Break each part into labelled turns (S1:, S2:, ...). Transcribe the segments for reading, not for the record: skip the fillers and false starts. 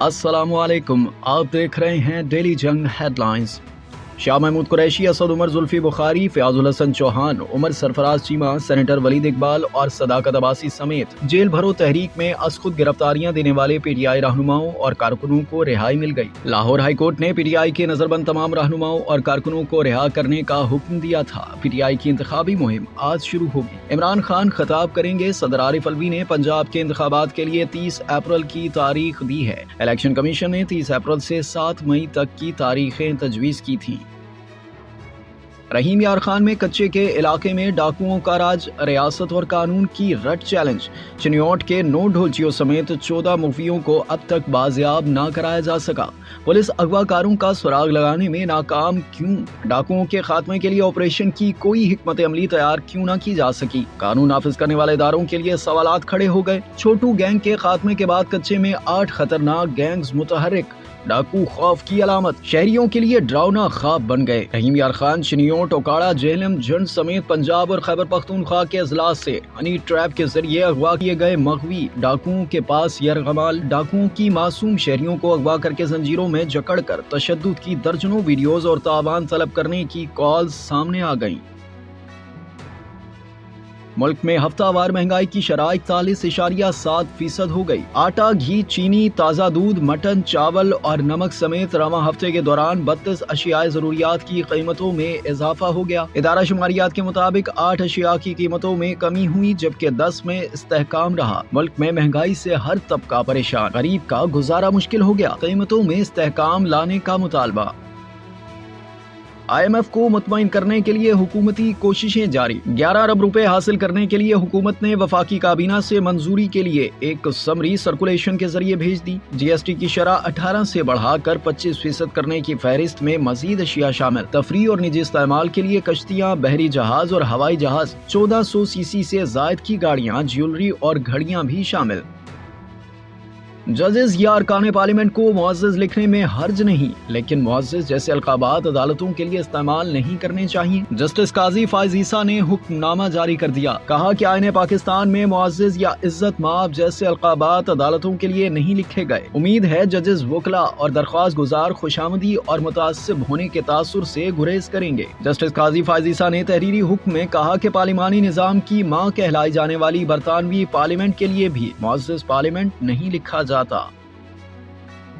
S1: अस्सलाम वालेकुम। आप देख रहे हैं डेली जंग हेडलाइंस। शाह महमूद कुरैशी, असद उमर, जुल्फी बुखारी, फयाजुल हसन चौहान, उमर सरफराज चीमा, सेनेटर वलीद इकबाल और सदाकत अब्बासी समेत जेल भरो तहरीक में अज़खुद गिरफ्तारियां देने वाले पीटीआई रहनुमाओं और कारकुनों को रिहाई मिल गई। लाहौर हाई कोर्ट ने पीटीआई के नजरबंद तमाम रहनुमाओं और कारकुनों को रिहा करने का हुक्म दिया था। पीटीआई की इंतखाबी मुहिम आज शुरू होगी। इमरान खान खिताब करेंगे। सदर आरिफ अलवी ने पंजाब के इंतखाबात के लिए 30 अप्रैल की तारीख दी है। इलेक्शन कमीशन ने 30 अप्रैल से 7 मई तक की तारीखें तजवीज़ की थी। रहीम यार खान में कच्चे के इलाके में डाकुओं का राज, रियासत और कानून की रट चैलेंज। चिन्योट के 9 ढोलचियों समेत 14 मुफियों को अब तक बाजियाब ना कराया जा सका। पुलिस अगवाकारों का सुराग लगाने में नाकाम क्यों? डाकुओं के खात्मे के लिए ऑपरेशन की कोई हिकमत अमली तैयार क्यों ना की जा सकी? कानून नाफिज करने वाले इदारों के लिए सवालात खड़े हो गए। छोटू गैंग के खात्मे के बाद कच्चे में 8 खतरनाक गैंग्स मुतहर्रिक। डाकू खौफ की अलामत, शहरियों के लिए डरावना ख्वाब बन गए। रहीम यार खान, चिन्योट, ओकाड़ा, जेहलम, झंड समेत पंजाब और खैबर पख्तूनख्वा के अजलास से हनी ट्रैप के जरिए अगवा किए गए मगवी डाकुओं के पास यरगमाल डाकुओं की मासूम शहरियों को अगवा करके जंजीरों में जकड़कर तशद्दुद की दर्जनों वीडियोज और तावान तलब करने की कॉल्स सामने आ गईं। मुल्क में हफ्तावार महंगाई की शरह 41.7% हो गई। आटा, घी, चीनी, ताज़ा दूध, मटन, चावल और नमक समेत रवां हफ्ते के दौरान 32 अशियाए जरूरियात की कीमतों में इजाफा हो गया। इदारा शुमारियात के मुताबिक 8 अशिया की कीमतों में कमी हुई जबकि 10 में इस्तेहकाम रहा। मुल्क में महंगाई से हर तबका परेशान, गरीब का गुजारा मुश्किल हो गया। कीमतों में इस्तेहकाम लाने का मुतालबा। IMF को मुतमईन करने के लिए हुकूमती कोशिशें जारी। 11 अरब रुपए हासिल करने के लिए हुकूमत ने वफाकी काबीना से मंजूरी के लिए एक समरी सर्कुलेशन के जरिए भेज दी। GST की शरह 18 से बढ़ाकर 25% करने की फहरिस्त में मजीद अशिया शामिल। तफरी और निजी इस्तेमाल के लिए कश्तियाँ, बहरी जहाज और हवाई जहाज, 1400 सीसी से जायद की गाड़ियाँ, ज्वेलरी और घड़ियाँ भी शामिल। जजेस या अरकान पार्लियामेंट को मुअज़्ज़ज़ लिखने में हर्ज नहीं, लेकिन मुअज़्ज़ज़ जैसे अलकाबात अदालतों के लिए इस्तेमाल नहीं करने चाहिए। जस्टिस काजी फाइज ईसा ने हुक्मनामा जारी कर दिया। कहा कि आईने पाकिस्तान में मुअज़्ज़ज़ या इज्जत माब जैसे अलकाबात अदालतों के लिए नहीं लिखे गए। उम्मीद है जजेस वकला और दरख्वास्त गुजार खुशामदी और मुतासिब होने के तासुर से गुरेज करेंगे। जस्टिस काजी फाइज ईसा ने तहरीरी हुक्म में कहा कि पार्लिमानी निज़ाम की माँ कहलाई जाने वाली बरतानवी पार्लियामेंट के लिए भी मुअज़्ज़ज़ पार्लियामेंट नहीं लिखा जाता।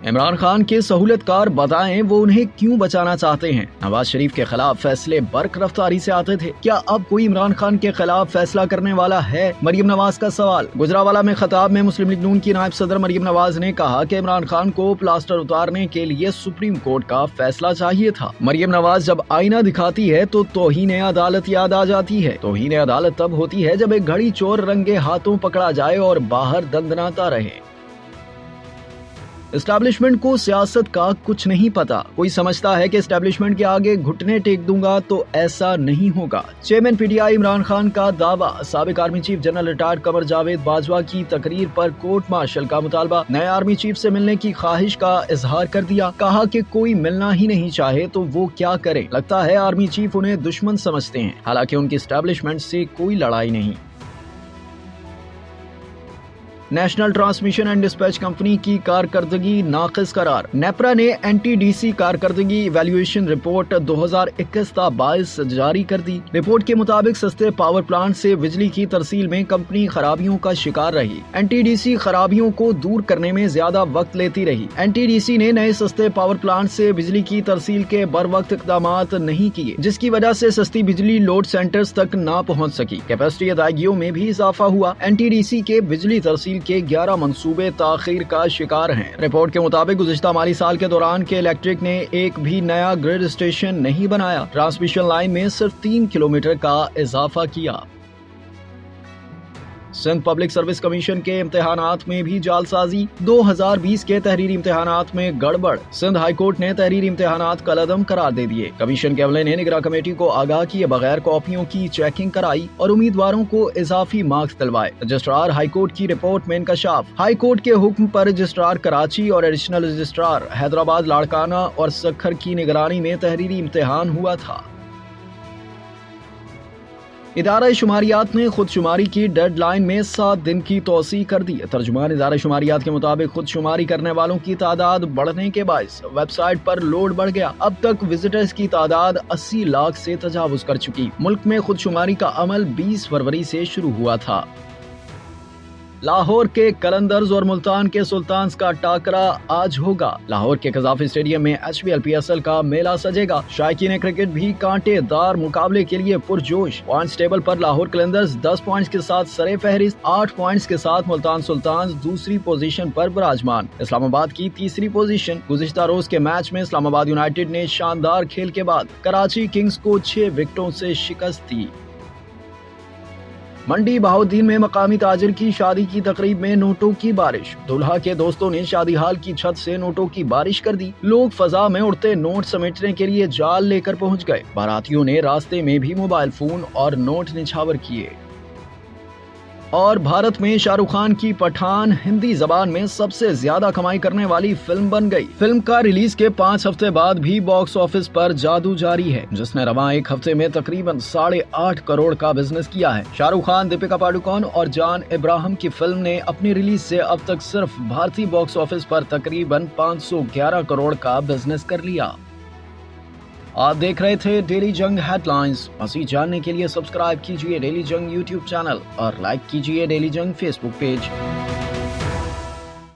S1: इमरान खान के सहूलतकार बताएं वो उन्हें क्यों बचाना चाहते हैं। नवाज शरीफ के खिलाफ फैसले बर्क रफ्तारी से आते थे, क्या अब कोई इमरान खान के खिलाफ फैसला करने वाला है? मरियम नवाज का सवाल। गुजरावाला में खिताब में मुस्लिम लीग नून की नायब सदर मरियम नवाज ने कहा कि इमरान खान को प्लास्टर उतारने के लिए सुप्रीम कोर्ट का फैसला चाहिए था। मरियम नवाज जब आईना दिखाती है तो तौहीन अदालत याद आ जाती है। तौहीन अदालत तब होती है जब एक घड़ी चोर रंगे हाथों पकड़ा जाए और बाहर दंदनाता रहे। एस्टैब्लिशमेंट को सियासत का कुछ नहीं पता। कोई समझता है कि एस्टैब्लिशमेंट के आगे घुटने टेक दूंगा तो ऐसा नहीं होगा। चेयरमैन पीटीआई इमरान खान का दावा। साबिक army chief general retired Qamar Javed Bajwa की तकरीर पर कोर्ट मार्शल का मुतालबा। नए आर्मी चीफ से मिलने की ख्वाहिश का इजहार कर दिया। कहा कि कोई मिलना ही नहीं चाहे तो वो क्या करे। लगता है आर्मी चीफ उन्हें दुश्मन समझते हैं, हालांकि उनकी एस्टैब्लिशमेंट से कोई लड़ाई नहीं। National transmission and dispatch company की कारकर्दगी नाकिस करार। नेपरा ने NTDC कारकर्दगी इवैल्यूएशन रिपोर्ट 2021-22 जारी कर दी। रिपोर्ट के मुताबिक सस्ते पावर प्लांट से बिजली की तरसील में कंपनी खराबियों का शिकार रही। NTDC खराबियों को दूर करने में ज्यादा वक्त लेती रही। NTDC ने नए सस्ते पावर प्लांट से बिजली की तरसील के बर वक्त इक़दामात नहीं किए, जिसकी वजह से सस्ती बिजली लोड सेंटर्स तक ना पहुँच सकी। कैपेसिटी अदायगियों में भी इजाफा हुआ। NTDC के बिजली तरसील के 11 मंसूबे ताखीर का शिकार हैं। रिपोर्ट के मुताबिक गुज़िश्ता माली साल के दौरान के इलेक्ट्रिक ने एक भी नया ग्रिड स्टेशन नहीं बनाया। ट्रांसमिशन लाइन में सिर्फ 3 किलोमीटर का इजाफा किया। सिंध पब्लिक सर्विस कमीशन के इम्तिहानात में भी जालसाजी। 2020 के तहरीरी इम्तिहानात में गड़बड़। सिंध हाई कोर्ट ने तहरीरी इम्तिहानात कलअदम करार दे दिए। कमीशन के अमले ने निगरां कमेटी को आगाह किए बगैर कॉपियों की चेकिंग कराई और उम्मीदवारों को इजाफी मार्क्स दिलवाए। रजिस्ट्रार हाई कोर्ट की रिपोर्ट में इंकशाफ। हाई कोर्ट के हुक्म पर रजिस्ट्रार कराची और एडिशनल रजिस्ट्रार हैदराबाद, लाड़काना और सखर की निगरानी में तहरीरी इम्तिहान हुआ था। ادارہ شماریات نے خود شماری کی ڈیڈ لائن میں 7 دن کی توسیع کر دی. ترجمان ادارہ شماریات کے مطابق خود شماری کرنے والوں کی تعداد بڑھنے کے باعث ویب سائٹ پر لوڈ بڑھ گیا. اب تک وزٹرز کی تعداد 80 لاکھ سے تجاوز کر چکی. ملک میں خود شماری کا عمل 20 فروری سے شروع ہوا تھا. لاہور کے قلندرز اور ملتان کے سلطانز کا ٹاکرا آج ہوگا. لاہور کے قذافی اسٹیڈیم میں HPL کا میلہ سجے گا. شائقین کرکٹ بھی کانٹے دار مقابلے کے لیے پرجوش. پوائنٹس ٹیبل پر لاہور قلندرز 10 پوائنٹس کے ساتھ سرِ فہرست، 8 پوائنٹس کے ساتھ ملتان سلطانز دوسری پوزیشن پر براجمان. اسلام آباد کی تیسری پوزیشن. گزشتہ روز کے میچ میں اسلام آباد یونائیٹڈ نے شاندار کھیل کے بعد کراچی کنگز کو 6 وکٹوں سے شکست دی. منڈی بہاؤالدین میں مقامی تاجر کی شادی کی تقریب میں نوٹوں کی بارش. دلہا کے دوستوں نے شادی ہال کی چھت سے نوٹوں کی بارش کر دی. لوگ فضا میں اڑتے نوٹ سمیٹنے کے لیے جال لے کر پہنچ گئے. باراتیوں نے راستے میں بھی موبائل فون اور نوٹ نچھاور کیے. اور بھارت میں شاہ رخ خان کی پٹھان ہندی زبان میں سب سے زیادہ کمائی کرنے والی فلم بن گئی. فلم کا ریلیز کے 5 ہفتے بعد بھی باکس آفس پر جادو جاری ہے، جس نے رواں ایک ہفتے میں تقریباً 8.5 کروڑ کا بزنس کیا ہے. شاہ رخ خان، دیپیکا پاڈوکون اور جان ابراہم کی فلم نے اپنی ریلیز سے اب تک صرف بھارتی باکس آفس پر تقریباً 511 کروڑ کا بزنس کر لیا. آپ دیکھ رہے تھے ڈیلی جنگ ہیڈ لائنز. مزید جاننے کے لیے سبسکرائب کیجیے ڈیلی جنگ یوٹیوب چینل اور لائک کیجیے ڈیلی جنگ فیس بک پیج.